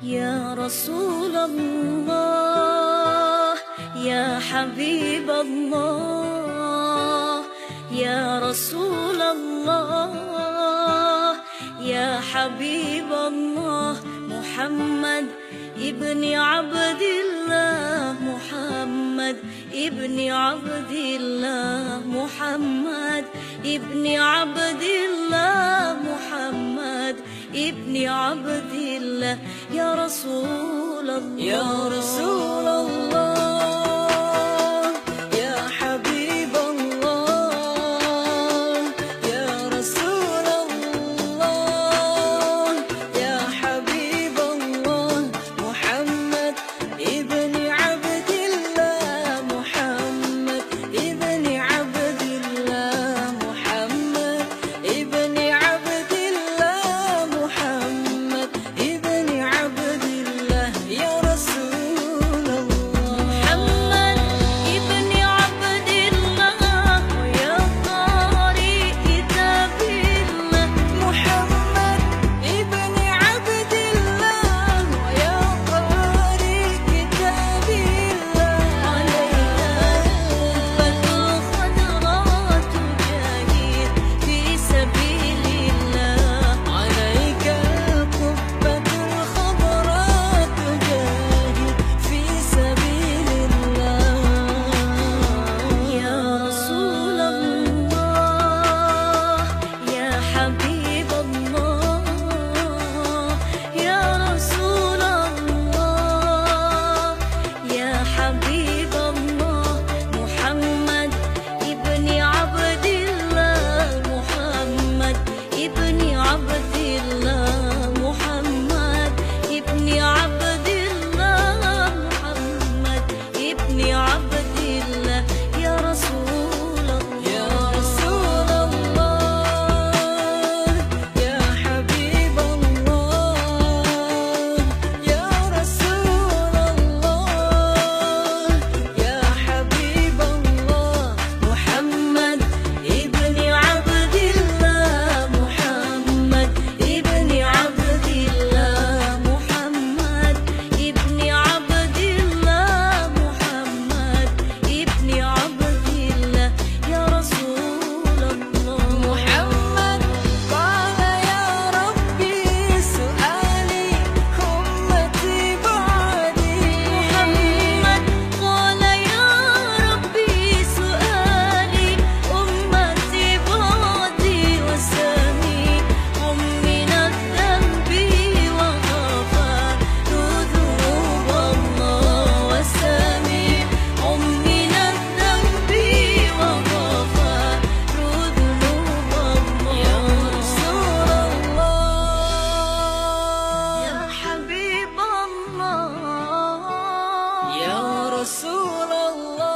يا رسول الله يا حبيب الله يا رسول الله يا حبيب الله محمد ابن عبد الله محمد ابن عبد الله محمد ابن عبد الله محمد ابن عبد الله يا رسول الله يا رسول الله يا حبيب الله يا رسول الله يا حبيب الله محمد ابن عبد الله محمد ابن عبد الله محمد ابن عبد الله محمد ابن عبد الله يا رسول الله محمد ابن عبد الله ويا قارئ كتاب الله محمد ابن عبد الله ويا قارئ كتاب الله عليك القبة الخضراء تجاهد في سبيل الله عليك القبة الخضراء تجاهد في سبيل الله يا رسول الله يا حبيب الله يا رسول الله يا حبيب الله محمد ابن عبد الله محمد ابن عبد الله محمد ابن عبد الله محمد ابن عبد الله يا رسول يا الله رسول الله يا حبيب الله يا رسول الله يا حبيب الله محمد ابن عبد الله محمد ابن عبد الله محمد ابن عبد الله محمد ابن عبد الله يا رسول الله محمد قال يا ربي سؤالي أمتي بعدي محمد قال يا ربي سؤالي أمتي بعدي وساميع من الذنب وغفار ذنوب الله وساميع من الذنب وغفار ذنوب الله يا رسول الله يا حبيب الله يا رسول الله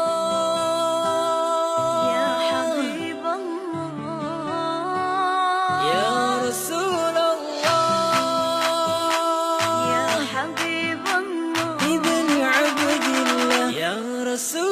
يا حبيب الله يا رسول الله يا حبيب الله ابن عبد الله يا رسول